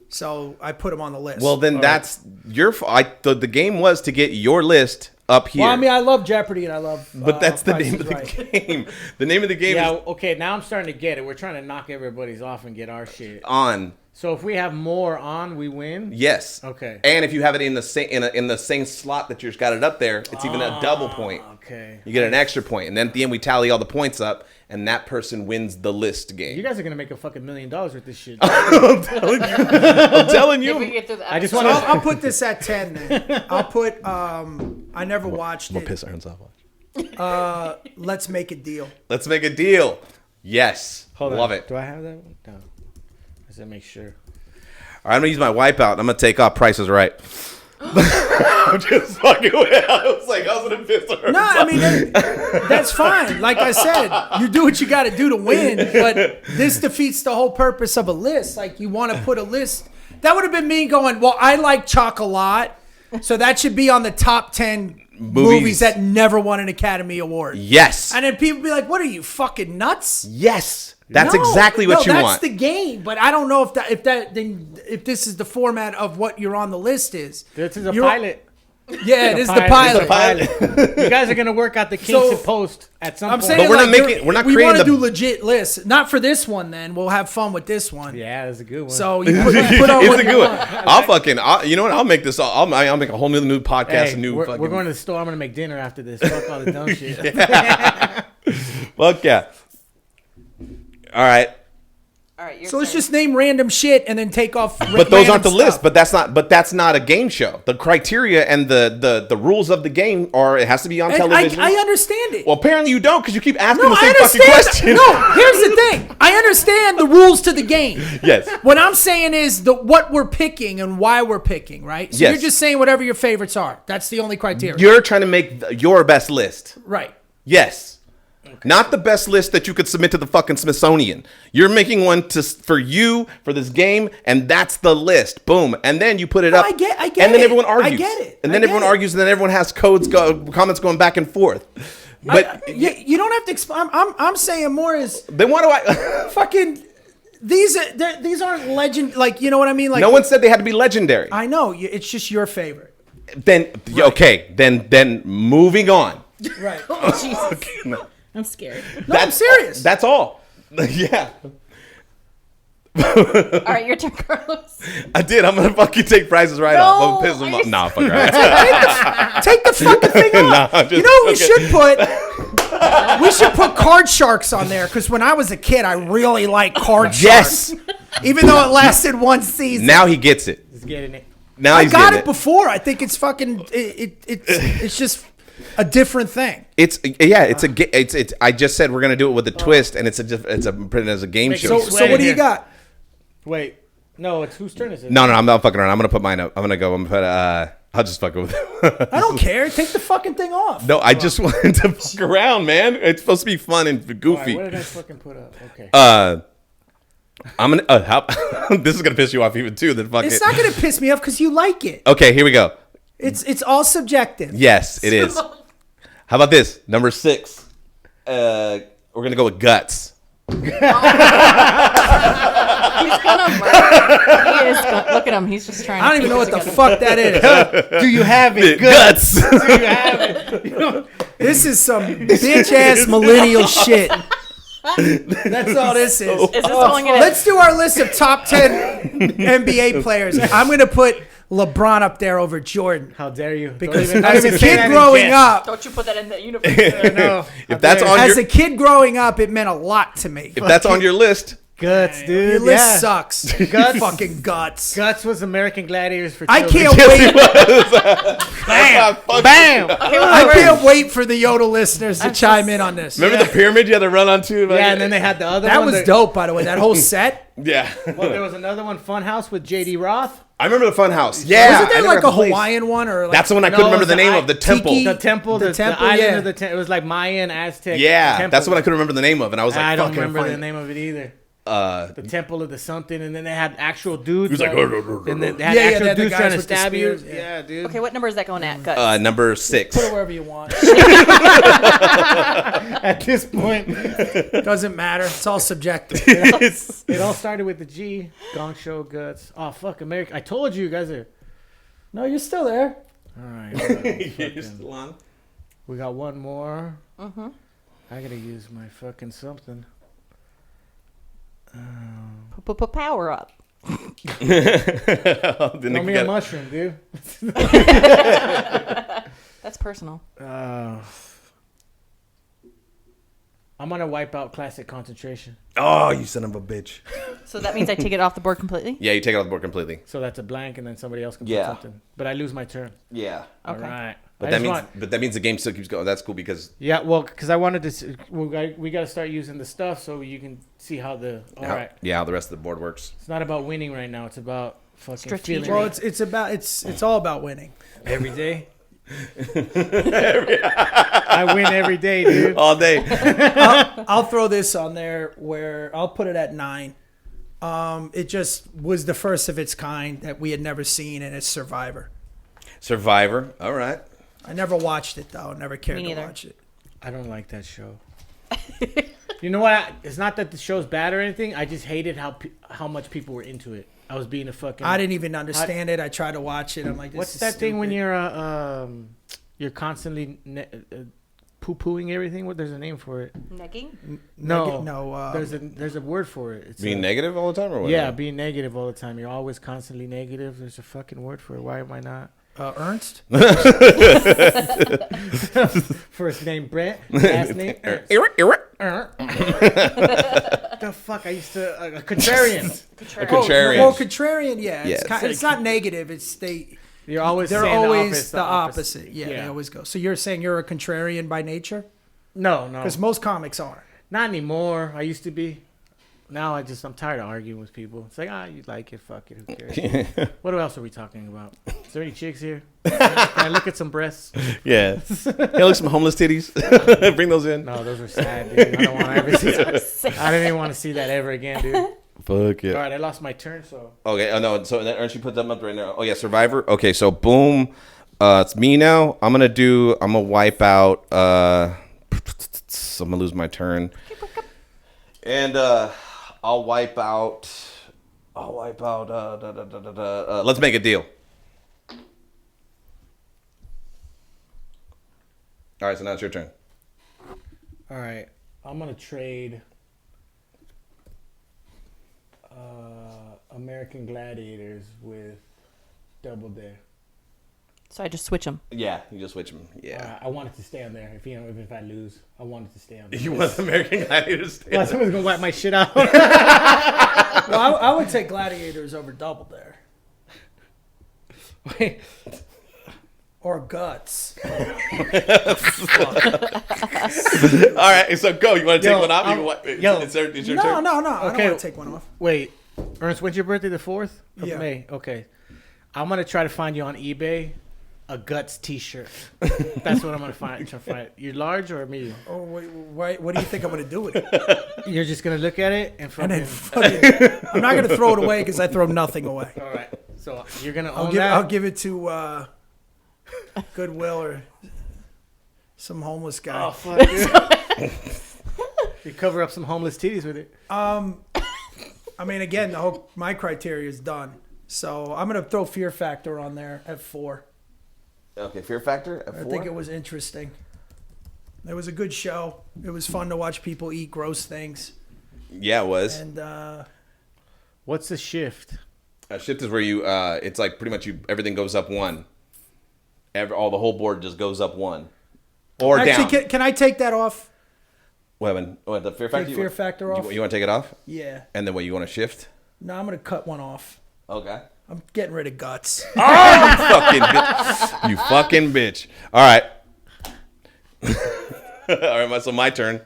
so I put them on the list. Well, then that's your. The game was to get your list up here. Well, I mean, I love Jeopardy and I love. but that's the Price name is of the Right. game. The name of the game Yeah, is okay. Now I'm starting to get it. We're trying to knock everybody's off and get our shit. on. So if we have more on, we win. Yes. Okay. And if you have it in the same in the same slot that you've got it up there, it's even a double point. Okay. You get an extra point, and then at the end we tally all the points up, and that person wins the list game. You guys are gonna make a fucking $1 million with this shit. I'm telling If we you. get through the I just So wanna- I'll put this at 10 then. I'll put. I never watched it. Piss Ernst off. Let's Make a Deal. Let's make a deal. Yes. Hold on. Love it. Do I have that one? No. Let's make sure. All right, I'm gonna use my wipeout. I'm gonna take off Price is Right. I'm just fucking with it. I was like, I was gonna piss Ernst No, I mean that's fine. Like I said, you do what you got to do to win. But this defeats the whole purpose of a list. Like you want to put a list. That would have been me going. Well, I like Chocolat, so that should be on the top 10 movies that never won an Academy Award. Yes. And then people be like, "What are you fucking nuts?" Yes. That's No, exactly what you that's want. the game, but I don't know if this is the format of what you're on the list is. This is a You're- pilot. Yeah, it is the It's a pilot. You guys are gonna work out the kinks So, and post at some I'm point. saying, But we're not like, making- we're not we creating want to the- do legit lists. Not for this one. Then we'll have fun with this one. Yeah, that's a good one. So you put on It's what a you good one. want. You know what? I'll make this. I'll make a whole new podcast. hey, a new we're fucking. going to the store. I'm gonna make dinner after this. Fuck all the dumb shit. Fuck yeah. All right. All right, your So let's turn. just name random shit and then take off. But those aren't the list. But that's not a game show. The criteria and the rules of the game are it has to be on television. I understand it. Well, apparently you don't because you keep asking No, the I same fucking understand. question. No, here's the thing. I understand the rules to the game. Yes. What I'm saying is what we're picking and why we're picking, right? So Yes. you're just saying whatever your favorites are. That's the only criteria. You're trying to make your best list. Right. Yes. Not the best list that you could submit to the fucking Smithsonian. You're making one for this game, and that's the list. Boom. And then you put it up. I get And then it. everyone I argues. get it. And I then get everyone it. argues, and then everyone has comments going back and forth. But you don't have to explain. I'm saying more is then why do I? fucking these aren't legend. Like, you know what I mean? Like, No one said they had to be legendary. I know it's just your favorite. Then okay. Then moving on. Right. Oh, Jesus. I'm scared. No, I'm serious. That's all. Yeah. All right, your turn, Carlos. I did. I'm gonna fucking take prices right No, off. I'm piss them are off. you Nah, fuck right. Take the fucking thing off. Nah, I'm just- you know what we okay. should put? We should put Card Sharks on there because when I was a kid, I really liked Card Yes. Sharks. Even though it lasted one season. Now he gets it. Just getting it. Now I he's got getting it before. I think it's fucking. It's just a different thing. It's I just said we're gonna do it with a twist, and it's put it as a game Make it show. So Sweater what do you here. got? Wait. No, it's whose turn is it? No, I'm not fucking around. I'm gonna put mine up. I'm gonna put I'll just fuck with it. I don't care. Take the fucking thing off. No, I just wanted to fuck around, man. It's supposed to be fun and All right, goofy. what did I fucking put up? Okay. I'm gonna. This is gonna piss you off even too. Then fuck It's it. not gonna piss me off because you like it. Okay, here we go. It's all subjective. Yes, it is. How about this? Number 6. We're gonna go with guts. He's gonna murder. He is. Look at him. He's just trying. I don't even know what the fuck that is. Do you have it? Guts. Do you have it? You know, This is some bitch ass millennial shit. That's all this is. Is this going in? Let's do our list of top 10 NBA players. I'm gonna put LeBron up there over Jordan how dare you? because Don't as a even say that kid in growing jest. up, Don't you put that in the universe? No, If that's on as your, a kid growing up, it meant a lot to me. if that's on your list, guts, dude. Your list yeah. sucks. Guts. Fucking guts. Guts was American Gladiators for I children. can't wait. Bam! Bam! I can't wait for the Yodel listeners to chime in on this. remember the pyramid you had to run onto? Yeah, and then they had the other That one. was dope, by the way. That whole set. Yeah. Well, there was another one, Funhouse with J.D. Roth. I remember the fun house. Yeah. Wasn't I there never like got a the place. Hawaiian one or like That's the one I No, couldn't it remember was the name the of. The temple. Tiki. The temple, The the temple, island yeah. of the temple. It was like Mayan, Aztec. Yeah, temple. that's the one I couldn't remember the name of, and I was like, I "Fuck, don't can I remember the find-" name of it either. The Uh, temple of the something, and then they had actual dudes. was like, and then they had Yeah, yeah, actual they had the dudes guys trying to with the stab you. spears, yeah. Yeah, dude. Okay, what number is that going at? Guts. number 6. Put it wherever you want. At this point, Doesn't matter. It's all subjective. it all started with the G. Gong Show, Guts. Oh fuck, America! I told you guys are. No, you're still there. All right. You're still on. We got one more. I gotta use my fucking something. Power up. Throw me a mushroom, dude. That's personal. I'm gonna wipe out classic concentration. Oh, you son of a bitch. So that means I take it off the board completely. Yeah, you take it off the board completely. So that's a blank, and then somebody else can Yeah. put something. But I lose my turn. Yeah. Okay. All right. But I that just means that means the game still keeps going. That's cool because Yeah, well, because I wanted to. We got to start using the stuff so you can see how the. All right. how the rest of the board works. It's not about winning right now. It's about fucking Strategic. feeling Well, it it's all about winning. every day. I win every day, dude. All day. I'll throw this on there where I'll put it at 9. It just was the first of its kind that we had never seen, and it's Survivor. Survivor. All right. I never watched it though. Never cared Me to neither. watch it. I don't like that show. You know what? It's not that the show's bad or anything. I just hated how much people were into it. I was being a fucking. I didn't even understand it. I tried to watch it. I'm like, this What's is that thing when stupid. you're constantly poo-pooing everything? What there's a name for it? Negging. No, no. there's a word for it. It's Being negative all the time or what? Yeah, being negative all the time. You're always constantly negative. There's a fucking word for it. Why am I not? Ernst. First name Brent, last name Ernst. The fuck? I used to a contrarian. A contrarian. Well, contrarian. Yeah. Yes. It's not negative. It's You're always they're saying always the opposite. Yeah, they always go. So you're saying you're a contrarian by nature? No, Because most comics are. not anymore. I used to be. Now I'm tired of arguing with people. It's like, you like it, fuck it, who cares? What else are we talking about? Is there any chicks here? Can I look at some breasts? Yeah. Hey, look, some homeless titties. Bring those in. No, those are sad, dude. I don't want to ever see that. I didn't even want to see that ever again, dude. Fuck it. All right, I lost my turn, so. Okay. Oh no. So then, aren't you put them up right now? Oh yeah, Survivor. Okay. So boom. It's me now. I'm gonna wipe out. I'm gonna lose my turn. And I'll wipe out. Let's make a deal. All right. So now it's your turn. All right, I'm gonna trade American Gladiators with Double Dare. So I just switch them. Yeah. You just switch them. Yeah. I want it to stay on there. If I lose, I want it to stay on there. You want American Gladiators? Well, someone's gonna wipe my shit out. Well, I would take Gladiators over Double Dare. Wait, Or Guts. All right. So go. You want to take one off? It's your No, turn. no. I don't Okay. want to take one off. wait, Ernst, when's your birthday? The 4th of Yeah. May. Okay, I'm gonna try to find you on eBay a Guts T-shirt. That's what I'm gonna find. You're large or medium? Oh, wait, what do you think I'm gonna do with it? You're just gonna look at it and And fucking. then I'm not gonna throw it away because I throw nothing away. All right. So you're gonna I'll own give that. I'll give it to Goodwill or some homeless guy. Oh fuck. Dude. You cover up some homeless titties with it. I mean, again, my criteria is done. So I'm gonna throw Fear Factor on there at 4. Okay, Fear Factor at 4. I think it was interesting. It was a good show. It was fun to watch people eat gross things. Yeah, it was. And What's the shift? A shift is where you. It's like pretty much everything goes up 1. The whole board just goes up 1. Or actually, down. can I take that off? What, the Fear Factor? Take Fear Factor off? You want to take it off? Yeah. And then what? You want to shift? No, I'm gonna cut one off. Okay. I'm getting rid of Guts. You fucking bitch. All right. All right, so my turn.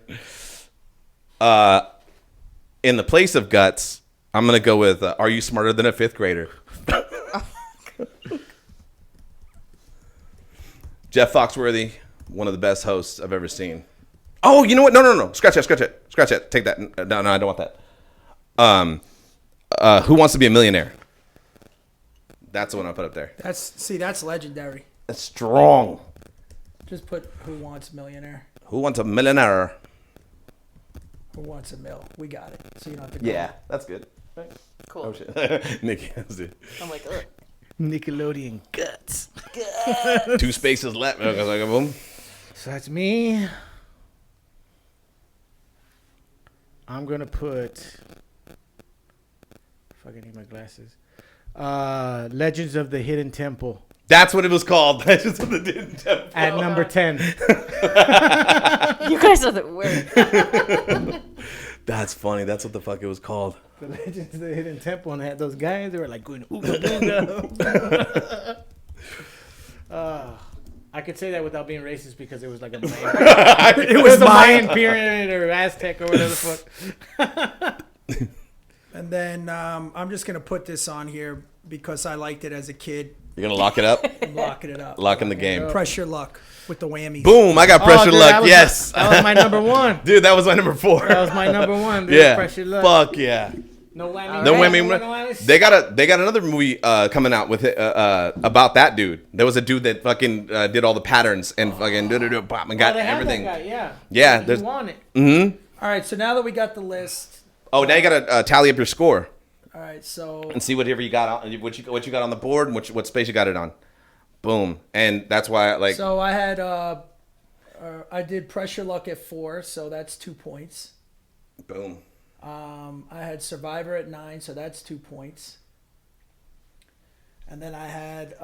In the place of Guts, I'm going to go with Are You Smarter Than a Fifth Grader? Jeff Foxworthy, one of the best hosts I've ever seen. Oh, you know what? No. Scratch that. Take that. No, I don't want that. Who Wants to Be a Millionaire? That's the one I put up there. That's legendary. That's strong. Just put Who Wants Millionaire. Who Wants a Millionaire? Who Wants a Mill? We got it. So you don't have to. Yeah, that's good. Cool. Oh shit, Nikki, that's it. I'm like, ugh. Nickelodeon Guts. 2 spaces left. Okay, boom. So that's me. I'm gonna put. Fucking need my glasses. Legends of the Hidden Temple That's what it was called. Legends of the Hidden Temple. at number 10. You guys are the worst. That's funny. That's what the fuck it was called. The Legends of the Hidden Temple, and they had those guys. They were like going ooga booga. I could say that without being racist because it was like a Mayan. It was a Mayan pyramid or Aztec or whatever the fuck. And then I'm just gonna put this on here because I liked it as a kid. You're gonna lock it up. I'm locking it up. Locking the game. Press your luck with the whammies. Boom! I got pressure dude, luck. that Yes, that was my number one. dude, that was my number 4. That was my number one. Dude. Yeah. Pressure luck. Fuck yeah. No whammy. No right? whammy. No whammy. They got another movie coming out with it about that dude. There was a dude that fucking did all the patterns and fucking pop and got Oh, they had everything. That guy, yeah. Yeah, He there's. won it. Mm-hmm. All right. So now that we got the list. Oh, now you gotta tally up your score All right. So and see whatever you got on what you got on the board and what space you got it on. Boom, and that's why I had I did pressure luck at 4, so that's 2 points. boom. I had Survivor at 9, so that's 2 points. And then I had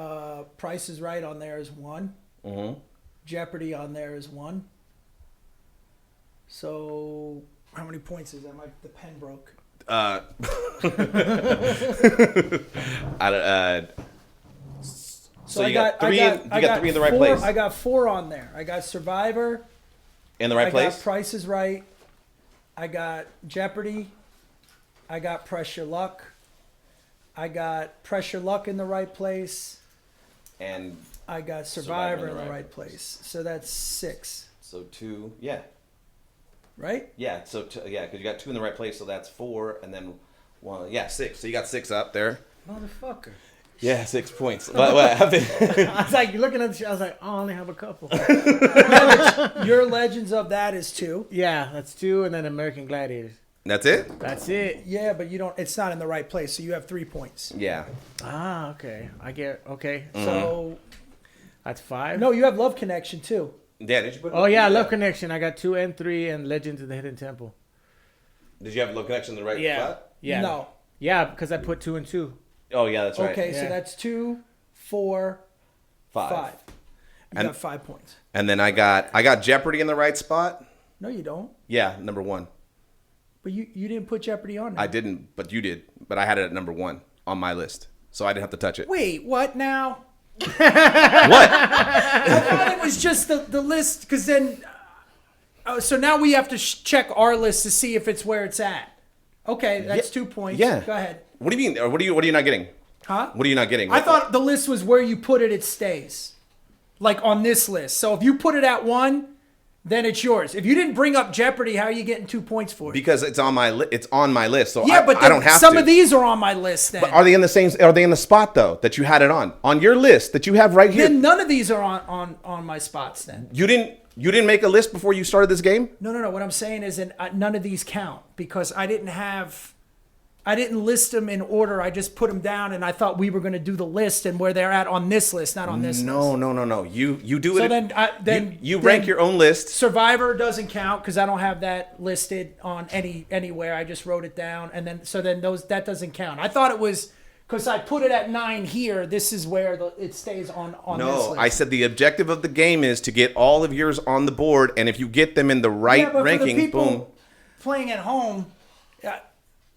Price is Right on there as 1. Mm-hmm. Jeopardy on there as 1. So how many points is that? The pen broke. So you got 3 in the right 4, place. I got 4 on there. I got Survivor. In the right I place. got Price is Right. I got Jeopardy. I got Pressure Luck. I got Pressure Luck in the right place. And I got Survivor in the right place. So that's 6, so 2, yeah. right? Yeah, so yeah, because you got 2 in the right place, so that's 4, and then 1, yeah, 6. So you got 6 up there. Motherfucker. Yeah, 6 points. What happened? I was like, looking at the shit, I was like, oh, I only have a couple. Your Legends of that is 2. Yeah, that's 2, and then American Gladiators. That's it? That's it. Yeah, but you don't. It's not in the right place, so you have 3 points. Yeah. Ah, okay. I get, okay. So That's 5. no, you have Love Connection too. Yeah, did you put Oh, yeah, Love Connection. I got 2 and 3, and Legends of the Hidden Temple. Did you have Love Connection in the right Yeah. spot? Yeah. No. Yeah, because I put 2 and 2. Oh, yeah, that's right. Okay, so Yeah. that's 2, 4, 5. You And- got 5 points. And then I got Jeopardy in the right spot. No, you don't. Yeah, number 1. But you didn't put Jeopardy on there. I didn't, but you did. But I had it at number 1 on my list, so I didn't have to touch it. Wait, what now? What? I thought it was just the list, because then. So now we have to check our list to see if it's where it's at. Okay, that's 2 points. Yeah. Go ahead. What do you mean? Or what are you not getting? Huh? What are you not getting? I thought the list was where you put it, it stays. like on this list. So if you put it at 1, then it's yours. If you didn't bring up Jeopardy, how are you getting 2 points for it? Because it's on my list. So Yeah, but I don't have some to. of these are on my list then. But are they in the same? Are they in the spot though that you had it on your list that you have right here? Then none of these are on my spots then. You didn't make a list before you started this game? No. What I'm saying is none of these count because I didn't list them in order. I just put them down, and I thought we were going to do the list and where they're at on this list, not on this list. No. You do So it. then you rank your own list. Survivor doesn't count because I don't have that listed on anywhere. I just wrote it down, and then that doesn't count. I thought it was because I put it at 9 here. This is where it stays on this No, list. I said the objective of the game is to get all of yours on the board, and if you get them in the right Yeah, but ranking, for the people boom. playing at home,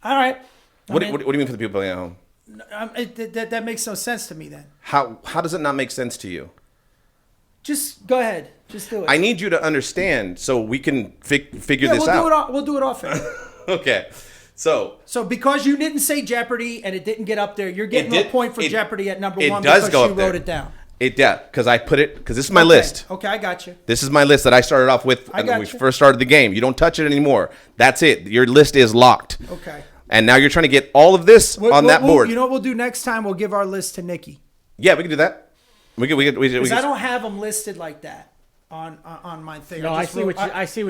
all right. What do you mean for the people playing at home? That makes no sense to me then. How does it not make sense to you? Just go ahead. Just do it. I need you to understand so we can figure this out. We'll do it off air. Okay. So because you didn't say Jeopardy and it didn't get up there, you're getting a point for Jeopardy at number 1 does because go you up there. wrote it down. Because I put it, because this is my list. Okay, I got you. This is my list that I started off with when we you. first started the game. You don't touch it anymore. That's it. Your list is locked. Okay. And now you're trying to get all of this on that board. You know what we'll do next time? We'll give our list to Nikki. Yeah, we can do that. Because I don't have them listed like that on my thing. No, I see what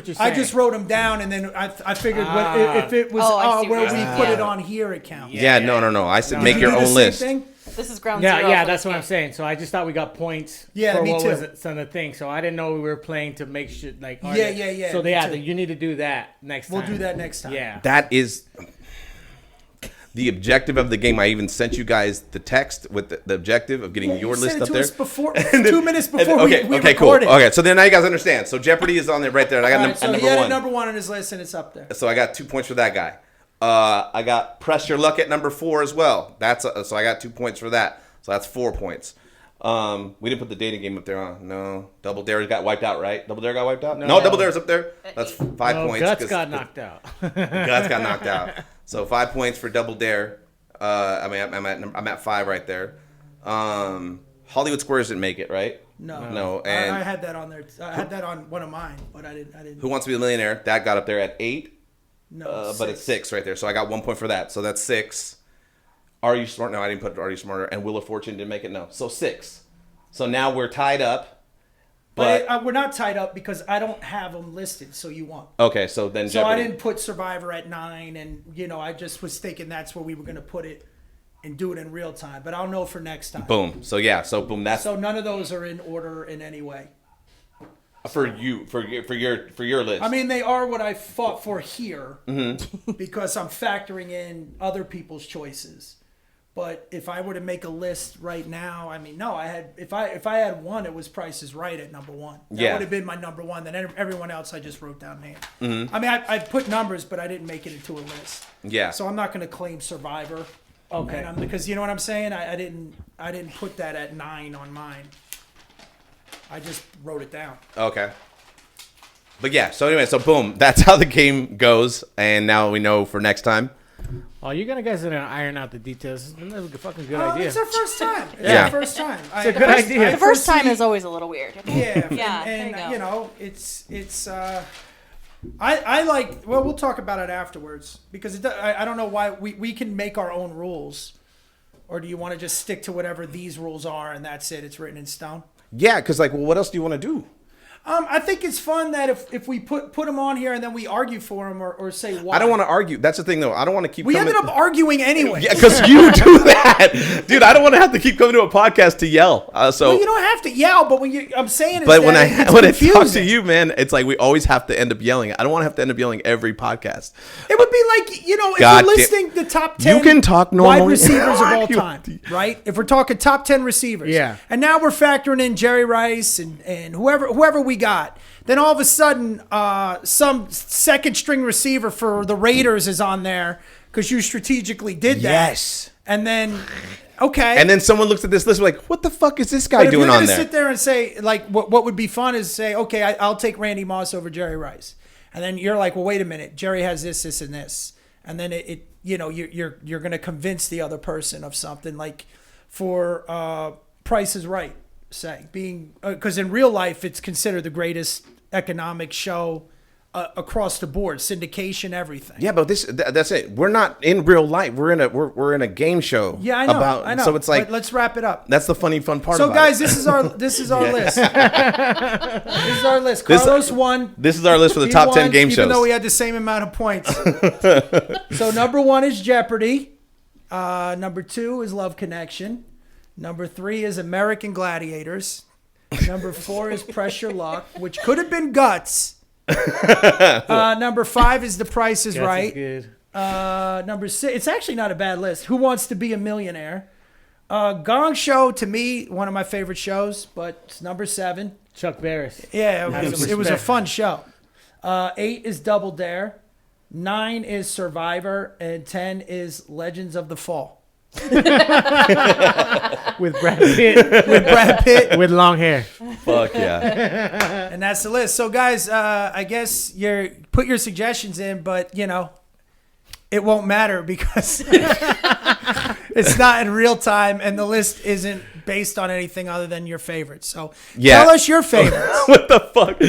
you're saying. I just wrote them down, and then I figured if it was I see where what we you're put saying. it on here, it counts. Yeah, no. I said make Did your you do the own same list. thing? This is ground zero. Yeah, for that's this what I'm game. saying. So I just thought we got points Yeah, for me what too. was it, on the thing. So I didn't know we were playing to make sure like Yeah, So me yeah, too. you need to do that next time. We'll do that next time. Yeah. That is the objective of the game. I even sent you guys the text with the objective of getting your list up there. Before 2 minutes before we okay, cool. recorded. Okay, so then now you guys understand. So Jeopardy is on there right there. And I got All right, so number he had one. it number 1 on his list, and it's up there. So I got 2 points for that guy. I got Press Your Luck at number 4 as well. So I got 2 points for that. So that's 4 points. We didn't put the dating game up there, huh? No. Double Dare got wiped out, right? Double Dare got wiped out? No, Double Dare's up there. That's 5 points. Guts got knocked out. Guts got knocked out. So 5 points for Double Dare. I'm at 5 right there. Hollywood Squares didn't make it, right? No. And I had that on there. I had that on one of mine, but I didn't. Who Wants to Be a Millionaire? That got up there at 8. No, But it's 6 right there. So I got 1 point for that. So that's 6. Are You Smart? No, I didn't put Are You Smarter? And Wheel of Fortune didn't make it. No. So 6. So now we're tied up. But we're not tied up because I don't have them listed. So you won. Okay, so then So I Jeopardy. didn't put Survivor at 9, and I just was thinking that's where we were going to put it and do it in real time. But I'll know for next time. Boom. So yeah. So boom. That's So none of those are in order in any way. for your list. I mean, they are what I fought for here Mm-hmm. because I'm factoring in other people's choices. But if I were to make a list right now, I mean, no, I had if I had one, it was Price is Right at number 1. That Yeah. would have been my number 1. Then everyone else I just wrote down names. Mm-hmm. I mean, I put numbers, but I didn't make it into a list. Yeah. So I'm not going to claim Survivor. Okay. Because you know what I'm saying. I didn't put that at 9 on mine. I just wrote it down. Okay. But yeah, so anyway, so boom, that's how the game goes, and now we know for next time. Oh, you guys are gonna iron out the details. That's a fucking good Oh, idea. it's our first time. It's Yeah. our first time. It's a good idea. The first time is always a little weird. Yeah, Yeah, and there you go. it's I like. Well, we'll talk about it afterwards because I don't know why we can make our own rules, or do you want to just stick to whatever these rules are and that's it? It's written in stone. Yeah, because well, what else do you want to do? I think it's fun that if we put them on here and then we argue for them or say why. I don't want to argue. That's the thing, though. I don't want to keep. We ended up arguing anyway. Yeah, because you do that, dude. I don't want to have to keep coming to a podcast to yell. So. Well, you don't have to yell, but I'm saying is But when that when I it's talk to confusing. you, man, it's like we always have to end up yelling. I don't want to have to end up yelling every podcast. It would be like, if God we're damn- listing the top 10 You can talk normally. wide receivers of all You- time, right? If we're talking top 10 receivers. Yeah. And now we're factoring in Jerry Rice and whoever we got. Then all of a sudden, some second string receiver for the Raiders is on there because you strategically did that. Yes. And then, okay. And then someone looks at this list like, what the fuck is this guy But if doing you're on gonna there? sit there and say, like, what would be fun is say, okay, I'll take Randy Moss over Jerry Rice, and then you're like, well, wait a minute, Jerry has this, and this, and then you're gonna convince the other person of something like for Price is Right. say? Being because in real life, it's considered the greatest economic show across the board, syndication, everything. Yeah, but that's it. We're not in real life. We're in a game show. Yeah, I know. I know. So it's like, but let's wrap it up. that's the fun part. So about guys, it. this is our list. This is our list. Carlos won. This is our list for the He top 10 won, game shows. Even though we had the same amount of points. So number 1 is Jeopardy. Number 2 is Love Connection. Number 3 is American Gladiators. Number 4 is Pressure Luck, which could have been Guts. Number 5 is The Price is Guts Right. is good. Number 6, it's actually not a bad list. Who Wants to Be a Millionaire? Gong Show, to me, one of my favorite shows, but it's number 7. Chuck Barris. Yeah, Have some it was a respect. fun show. 8 is Double Dare. 9 is Survivor. And 10 is Legends of the Fall. With Brad Pitt. With Brad Pitt. With long hair. Fuck yeah. And that's the list. So, guys, I guess put your suggestions in, but, it won't matter because it's not in real time and the list isn't based on anything other than your favorites. So Yeah. tell us your favorites. What the fuck?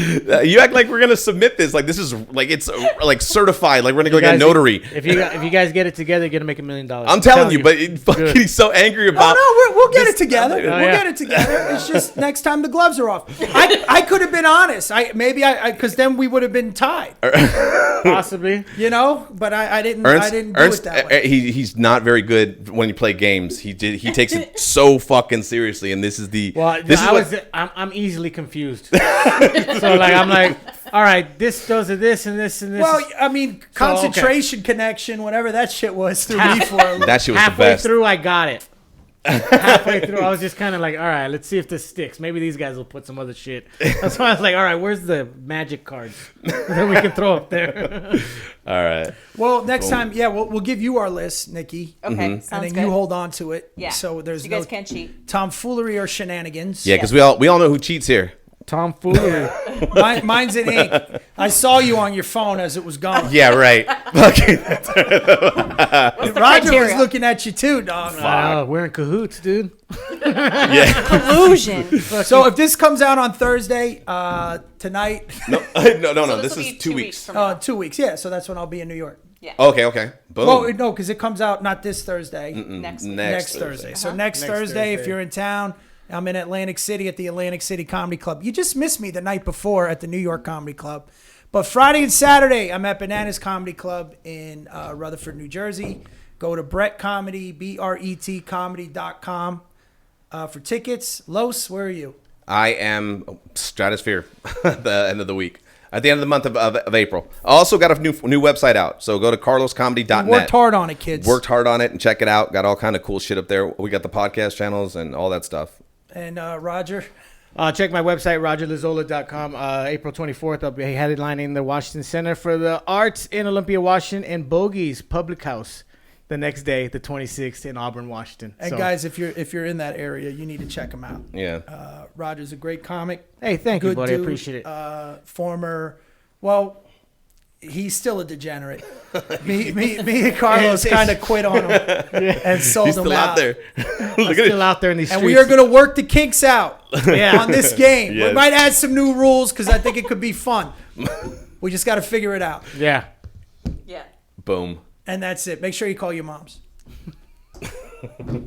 You act like we're gonna submit this. Like this is like it's like certified. Like we're gonna go get a notary. If you guys get it together, you're gonna make $1 million. I'm telling you, but he's so angry about. Oh, no, we'll get it together. Oh, We'll yeah. get it together. It's just next time the gloves are off. I could have been honest. Because then we would have been tied. Possibly. But I didn't. I didn't do it that way. He's not very good when you play games. He takes it so fucking seriously, and this is the. Well, this I'm easily confused. So I'm like, all right, this does this and this and this. Well, I mean, concentration connection, whatever that shit was, threw me for a loop. that shit was the halfway best. through, I got it. Halfway through, I was just kind of like, all right, let's see if this sticks. Maybe these guys will put some other shit. That's why I was like, all right, where's the magic cards that we can throw up there? All right. Well, next time, we'll give you our list, Nikki. Okay, And sounds then good. you hold on to it. Yeah. So there's you no guys can't cheat. tomfoolery or shenanigans. Yeah, because we all know who cheats here. Tomfoolery. Mine's in ink. I saw you on your phone as it was going. Yeah, right. Okay. Roger criteria? was looking at you too, dog. Wow, we're in cahoots, dude. Yeah. Collusion. So if this comes out on Thursday, tonight, No. So This will is be 2 weeks. from now. 2 weeks. Yeah, so that's when I'll be in New York. Yeah. Okay. Boom. Well, no, because it comes out not this Thursday, Next week. next Thursday. So next Next Thursday, if Thursday. you're in town, I'm in Atlantic City at the Atlantic City Comedy Club. You just missed me the night before at the New York Comedy Club. But Friday and Saturday, I'm at Bananas Comedy Club in Rutherford, New Jersey. Go to Brett Comedy, BRETcomedy.com for tickets. Los, where are you? I am Stratosphere at the end of the week. At the end of the month of April. I also got a new website out. So go to carloscomedy.net. Worked hard on it, kids. Worked hard on it and check it out. Got all kind of cool shit up there. We got the podcast channels and all that stuff. And Roger? Check my website, rogerlazola.com. April 24th, I'll be headlining the Washington Center for the Arts in Olympia, Washington, and Bogey's Public House the next day, the 26th, in Auburn, Washington. And So- guys, if you're in that area, you need to check him out. Yeah. Roger's a great comic. Hey, thank you, Good buddy. I dude. appreciate it. He's still a degenerate. me and Carlos kind of quit on him and sold He's him still out there. Look at Still it. out there in these And streets. we are going to work the kinks out Yeah. on this game. We Yes. might add some new rules because I think it could be fun. We just got to figure it out. Yeah. Yeah. Boom. And that's it. Make sure you call your moms.